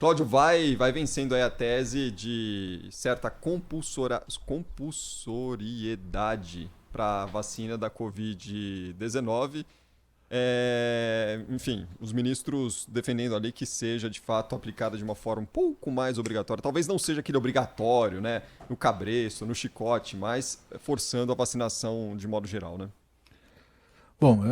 Cláudio, vai vencendo aí a tese de certa compulsoriedade para a vacina da Covid-19. Enfim, os ministros defendendo ali que seja de fato aplicada de uma forma um pouco mais obrigatória. Talvez não seja aquele obrigatório, né? No cabresto, no chicote, mas forçando a vacinação de modo geral, né? Bom,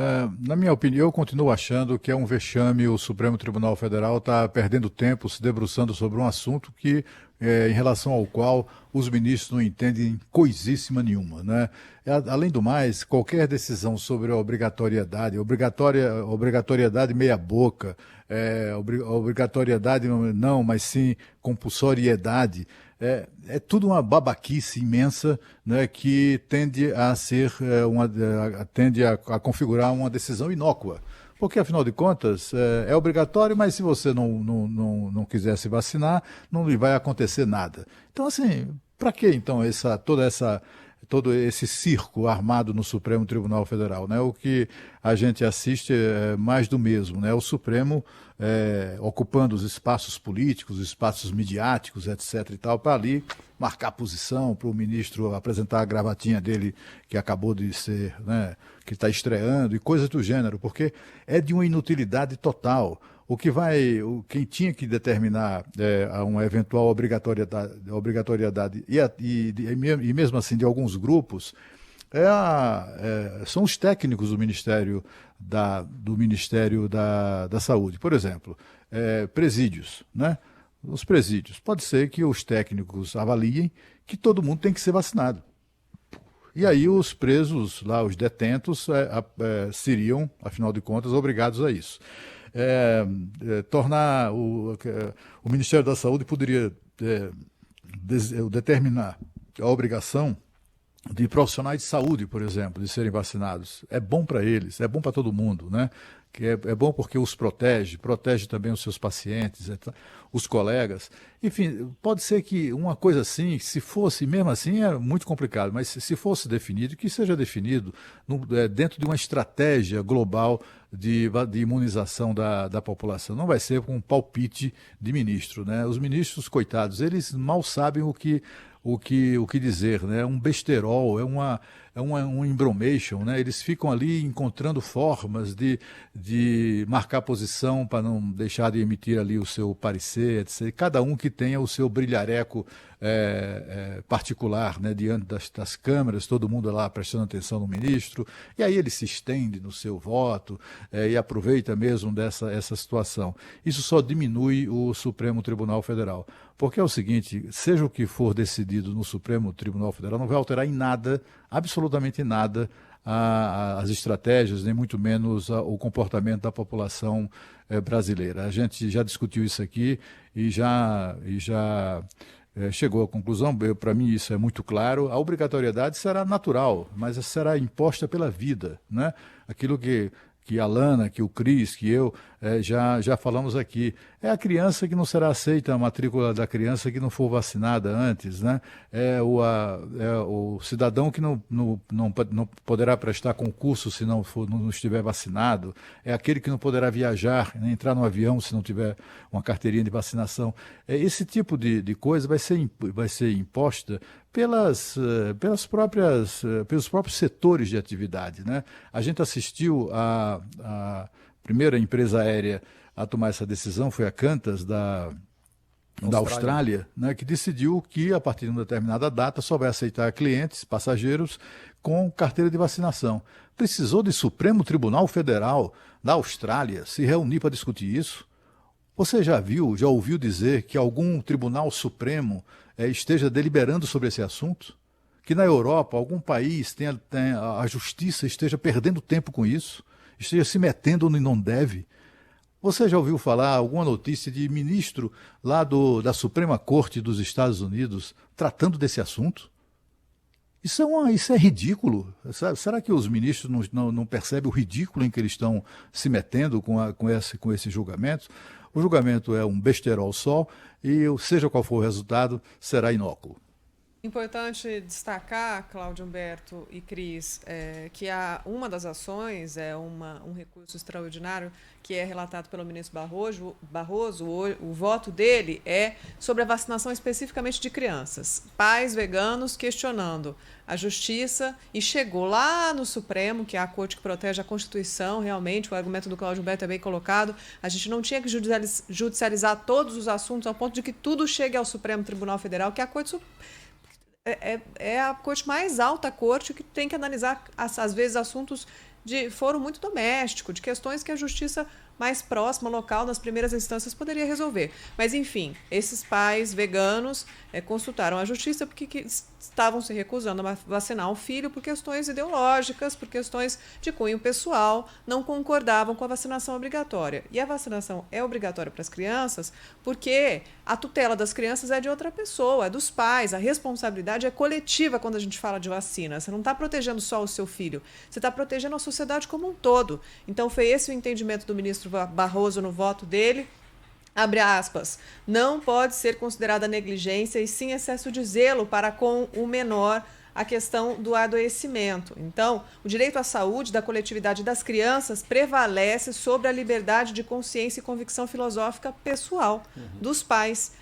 na minha opinião, eu continuo achando que é um vexame o Supremo Tribunal Federal estar perdendo tempo se debruçando sobre um assunto que, em relação ao qual os ministros não entendem coisíssima nenhuma, né? Além do mais, qualquer decisão sobre a obrigatoriedade, obrigatoriedade meia boca, obrigatoriedade não, mas sim compulsoriedade, tudo uma babaquice imensa, né, que tende a ser tende a configurar uma decisão inócua. Porque, afinal de contas, é obrigatório, mas se você não quiser se vacinar, não lhe vai acontecer nada. Então, assim, para que então todo esse circo armado no Supremo Tribunal Federal, né? O que a gente assiste é mais do mesmo, né? O Supremo ocupando os espaços políticos, os espaços midiáticos, etc. e tal, para ali marcar posição, para o ministro apresentar a gravatinha dele que acabou de ser, né, que está estreando e coisas do gênero, porque é de uma inutilidade total. Quem tinha que determinar uma eventual obrigatoriedade e mesmo assim de alguns grupos são os técnicos do Ministério da Saúde. Por exemplo, presídios, né? Os presídios. Pode ser que os técnicos avaliem que todo mundo tem que ser vacinado. E aí os presos, lá, os detentos, seriam, afinal de contas, obrigados a isso. Tornar o Ministério da Saúde poderia determinar a obrigação de profissionais de saúde, por exemplo, de serem vacinados. É bom para eles, é bom para todo mundo, né? Que é bom porque os protege também os seus pacientes, os colegas. Enfim, pode ser que uma coisa assim, se fosse, mesmo assim é muito complicado, mas se fosse definido, que seja definido dentro de uma estratégia global de imunização da população. Não vai ser com um palpite de ministro, né? Os ministros, coitados, eles mal sabem o que dizer, né? Um besterol, um embromation, né? Eles ficam ali encontrando formas de marcar posição para não deixar de emitir ali o seu parecer, etc. Cada um que tenha o seu brilhareco particular, né? Diante das câmeras, todo mundo lá prestando atenção no ministro, e aí ele se estende no seu voto e aproveita mesmo essa situação. Isso só diminui o Supremo Tribunal Federal. Porque é o seguinte, seja o que for decidido no Supremo Tribunal Federal, não vai alterar em nada, absolutamente nada, as estratégias, nem muito menos o comportamento da população brasileira. A gente já discutiu isso aqui e já chegou à conclusão, para mim isso é muito claro, a obrigatoriedade será natural, mas será imposta pela vida, né? Aquilo que a Lana, que o Cris, que eu já falamos aqui. É a criança que não será aceita, a matrícula da criança que não for vacinada antes, né? O cidadão que não poderá prestar concurso se não estiver vacinado. É aquele que não poderá viajar, né, entrar no avião se não tiver uma carteirinha de vacinação. Esse tipo de coisa vai ser imposta pelos próprios setores de atividade, né? A gente assistiu a primeira empresa aérea a tomar essa decisão, foi a Qantas da Austrália, né, que decidiu que a partir de uma determinada data só vai aceitar clientes, passageiros com carteira de vacinação. Precisou de Supremo Tribunal Federal da Austrália se reunir para discutir isso? Você já ouviu dizer que algum Tribunal Supremo esteja deliberando sobre esse assunto? Que na Europa, algum país a justiça esteja perdendo tempo com isso? Esteja se metendo onde não deve? Você já ouviu falar alguma notícia de ministro lá da Suprema Corte dos Estados Unidos tratando desse assunto? Isso é ridículo. Será que os ministros não percebem o ridículo em que eles estão se metendo com esse julgamento? O julgamento é um besterol só e, seja qual for o resultado, será inócuo. Importante destacar, Cláudio Humberto e Cris, que uma das ações é um recurso extraordinário que é relatado pelo ministro Barroso. O voto dele é sobre a vacinação especificamente de crianças. Pais veganos questionando a justiça e chegou lá no Supremo, que é a corte que protege a Constituição, realmente, o argumento do Cláudio Humberto é bem colocado. A gente não tinha que judicializar todos os assuntos ao ponto de que tudo chegue ao Supremo Tribunal Federal, que é a Corte é a corte mais alta corte que tem que analisar, às vezes, assuntos de foro muito doméstico, de questões que a justiça mais próxima, local, nas primeiras instâncias, poderia resolver. Mas, enfim, esses pais veganos consultaram a justiça porque estavam se recusando a vacinar o filho por questões ideológicas, por questões de cunho pessoal, não concordavam com a vacinação obrigatória. E a vacinação é obrigatória para as crianças porque a tutela das crianças é de outra pessoa, é dos pais, a responsabilidade é coletiva quando a gente fala de vacina. Você não está protegendo só o seu filho, você está protegendo a sociedade como um todo. Então, foi esse o entendimento do ministro Barroso no voto dele. Abre aspas, não pode ser considerada negligência e sim excesso de zelo para com o menor a questão do adoecimento. Então, o direito à saúde da coletividade das crianças prevalece sobre a liberdade de consciência e convicção filosófica pessoal dos pais.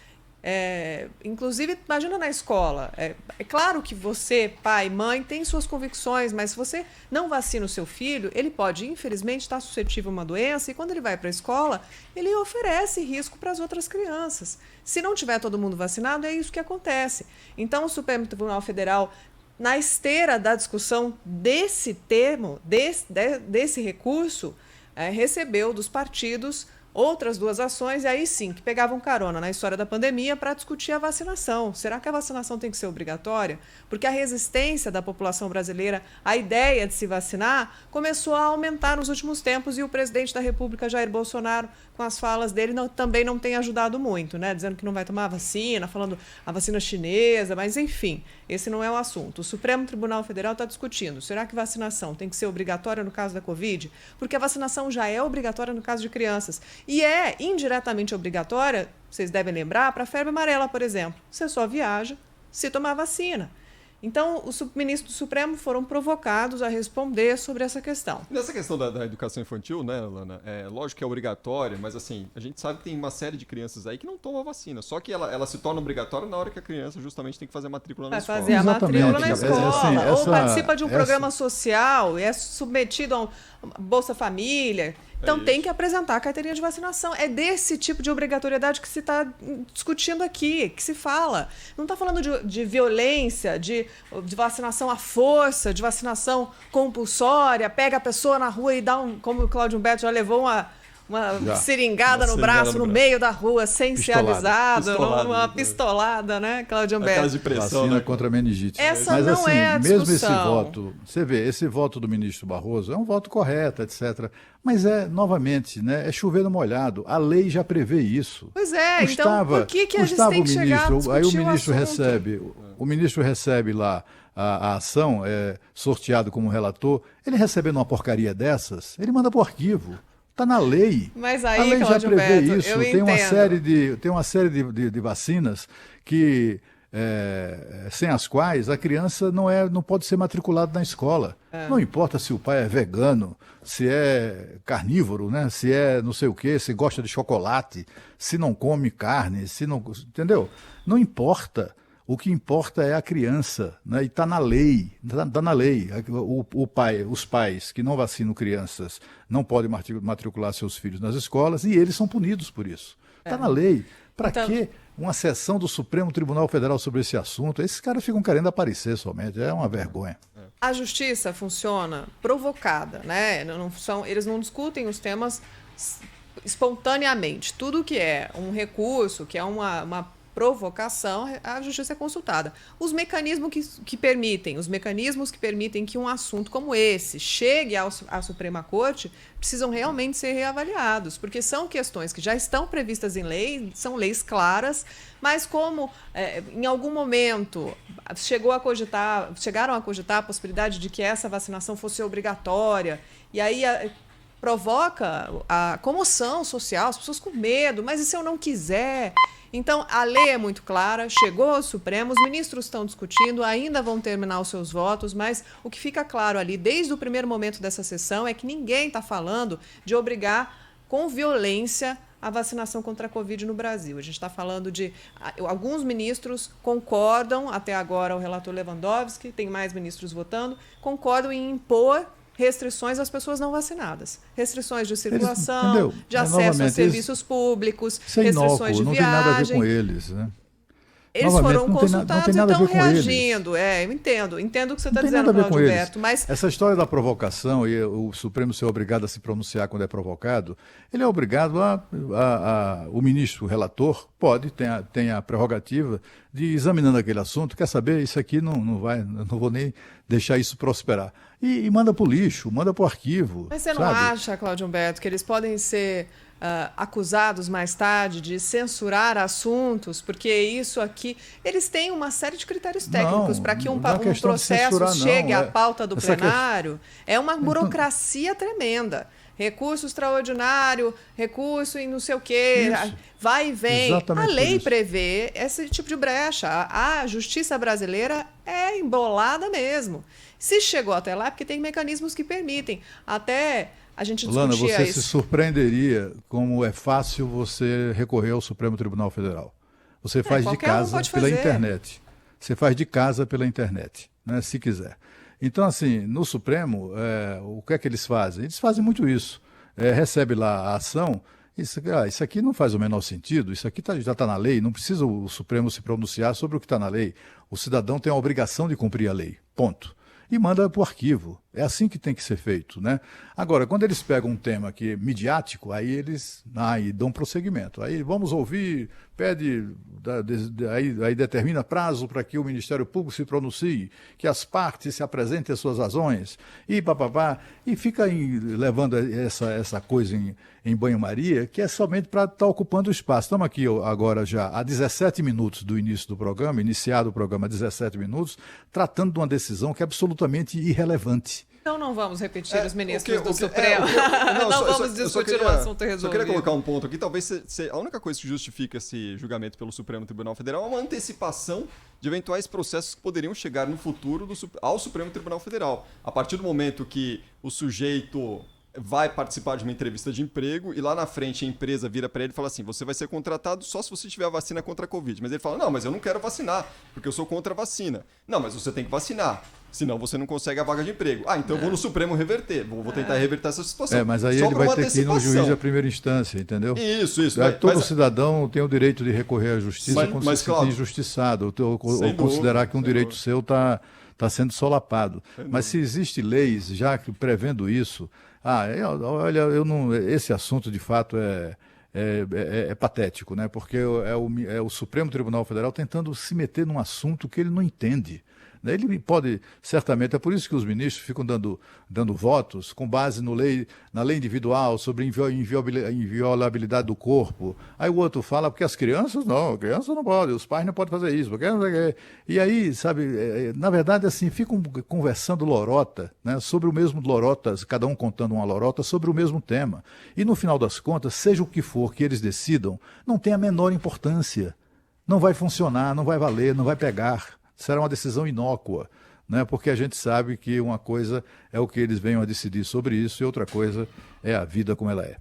Inclusive, imagina na escola. É claro que você, pai, mãe, tem suas convicções, mas se você não vacina o seu filho, ele pode, infelizmente, estar suscetível a uma doença e quando ele vai para a escola, ele oferece risco para as outras crianças. Se não tiver todo mundo vacinado, é isso que acontece. Então, o Supremo Tribunal Federal, na esteira da discussão desse termo, desse recurso, recebeu dos partidos outras duas ações, e aí sim, que pegavam carona na história da pandemia para discutir a vacinação. Será que a vacinação tem que ser obrigatória? Porque a resistência da população brasileira à ideia de se vacinar começou a aumentar nos últimos tempos e o presidente da República, Jair Bolsonaro, com as falas dele, também não tem ajudado muito, né? Dizendo que não vai tomar a vacina, falando a vacina chinesa, mas enfim, esse não é o assunto. O Supremo Tribunal Federal está discutindo, será que vacinação tem que ser obrigatória no caso da Covid? Porque a vacinação já é obrigatória no caso de crianças. E é indiretamente obrigatória, vocês devem lembrar, para a febre amarela, por exemplo. Você só viaja se tomar vacina. Então, os ministros do Supremo foram provocados a responder sobre essa questão. Nessa questão da educação infantil, né, Lana? Lógico que é obrigatória, mas assim, a gente sabe que tem uma série de crianças aí que não tomam a vacina. Só que ela se torna obrigatória na hora que a criança justamente tem que fazer a matrícula na escola. Vai fazer a matrícula na escola, assim, ou participa de um programa social e é submetido a Bolsa Família. Então tem que apresentar a carteirinha de vacinação. É desse tipo de obrigatoriedade que se está discutindo aqui, que se fala. Não está falando de violência, de vacinação à força, de vacinação compulsória, pega a pessoa na rua e dá como o Cláudio Humberto já levou uma seringada no braço, no meio da rua, sem ser avisado, uma pistolada, né, Cláudio Humberto? Aquelas de pressão, vacina né? contra a meningite. Essa Mas não assim, é a mesmo discussão. esse voto, você vê, esse voto do ministro Barroso é um voto correto, etc. Mas novamente, né, é chover no molhado. A lei já prevê isso. Pois é, então por que a gente tem que chegar a discutir aí o o ministro recebe lá a ação, sorteado como relator, ele recebendo uma porcaria dessas, ele manda para o arquivo. Está na lei. Mas aí, a lei já Cláudio prevê Humberto, isso. eu Tem uma série de vacinas que sem as quais a criança não pode ser matriculada na escola. Não importa se o pai é vegano, se é carnívoro, né? Se é não sei o quê, se gosta de chocolate, se não come carne, se não, entendeu? Não importa. O que importa é a criança, né? E está na lei, está na lei. Os pais que não vacinam crianças não podem matricular seus filhos nas escolas e eles são punidos por isso. Está na lei. Para que uma sessão do Supremo Tribunal Federal sobre esse assunto? Esses caras ficam querendo aparecer somente, é uma vergonha. A justiça funciona provocada, né? Eles não discutem os temas espontaneamente. Tudo que é um recurso, que é uma provocação, a justiça é consultada. Os mecanismos que permitem que um assunto como esse chegue à Suprema Corte precisam realmente ser reavaliados, porque são questões que já estão previstas em lei, são leis claras, mas como em algum momento chegaram a cogitar a possibilidade de que essa vacinação fosse obrigatória, e aí provoca a comoção social, as pessoas com medo, mas e se eu não quiser? Então, a lei é muito clara, chegou ao Supremo, os ministros estão discutindo, ainda vão terminar os seus votos, mas o que fica claro ali, desde o primeiro momento dessa sessão, é que ninguém está falando de obrigar com violência a vacinação contra a Covid no Brasil. A gente está falando de... Alguns ministros concordam, até agora o relator Lewandowski, tem mais ministros votando, concordam em impor restrições às pessoas não vacinadas. Restrições de circulação, de acesso a serviços públicos, restrições de não viagem. Tem nada a ver com eles, né? Eles foram consultados e estão reagindo. Eu entendo o que você está dizendo, Cláudio Humberto, mas... Essa história da provocação e o Supremo ser obrigado a se pronunciar quando é provocado, ele é obrigado o ministro relator tem a prerrogativa de, examinando aquele assunto, quer saber, isso aqui não vou nem deixar isso prosperar. E manda para o lixo, manda para o arquivo. Mas você não acha, Cláudio Humberto, que eles podem ser acusados mais tarde de censurar assuntos, porque isso aqui... Eles têm uma série de critérios técnicos para que um processo chegue à pauta do plenário. É uma burocracia tremenda. Recurso extraordinário, recurso em não sei o quê, vai e vem. Exatamente, a lei prevê esse tipo de brecha. A justiça brasileira é embolada mesmo. Se chegou até lá, é porque tem mecanismos que permitem. Até a gente discutia isso. Lana, você isso. se surpreenderia como é fácil você recorrer ao Supremo Tribunal Federal. Você faz de casa pela internet. Você faz de casa pela internet, né, se quiser. Então, assim, no Supremo, o que é que eles fazem? Eles fazem muito isso. Recebe lá a ação, isso aqui não faz o menor sentido, isso aqui já está na lei, não precisa o Supremo se pronunciar sobre o que está na lei. O cidadão tem a obrigação de cumprir a lei, ponto. E manda para o arquivo. É assim que tem que ser feito, né? Agora, quando eles pegam um tema que é midiático, aí eles dão prosseguimento. Aí vamos ouvir, aí determina prazo para que o Ministério Público se pronuncie, que as partes se apresentem as suas razões, e papapá, e fica levando essa coisa em banho-maria, que é somente para estar ocupando o espaço. Estamos aqui agora já há 17 minutos do início do programa, iniciado o programa há 17 minutos, tratando de uma decisão que é absolutamente irrelevante. Então não vamos repetir os ministros do Supremo. Não vamos discutir o assunto resolvido. Só queria colocar um ponto aqui. Talvez a única coisa que justifica esse julgamento pelo Supremo Tribunal Federal é uma antecipação de eventuais processos que poderiam chegar no futuro ao Supremo Tribunal Federal. A partir do momento que o sujeito vai participar de uma entrevista de emprego e lá na frente a empresa vira para ele e fala assim, você vai ser contratado só se você tiver a vacina contra a Covid. Mas ele fala, não, mas eu não quero vacinar, porque eu sou contra a vacina. Não, mas você tem que vacinar, senão você não consegue a vaga de emprego. Então eu vou no Supremo reverter, vou tentar reverter essa situação. Mas aí ele vai ter que ir no juiz da primeira instância, entendeu? Isso. Todo cidadão tem o direito de recorrer à justiça quando se sentir injustiçado, ou considerar que um direito seu está sendo solapado. Mas se existem leis já prevendo isso... olha, esse assunto de fato é patético, né? Porque é o Supremo Tribunal Federal tentando se meter num assunto que ele não entende. Ele pode, certamente, é por isso que os ministros ficam dando votos com base na lei individual sobre inviolabilidade do corpo. Aí o outro fala, porque as crianças não podem, os pais não podem fazer isso. Porque não sei o quê. E aí, sabe, na verdade, assim, ficam conversando lorota, né, sobre o mesmo lorota, cada um contando uma lorota sobre o mesmo tema. E no final das contas, seja o que for que eles decidam, não tem a menor importância. Não vai funcionar, não vai valer, não vai pegar. Será uma decisão inócua, né? Porque a gente sabe que uma coisa é o que eles venham a decidir sobre isso e outra coisa é a vida como ela é.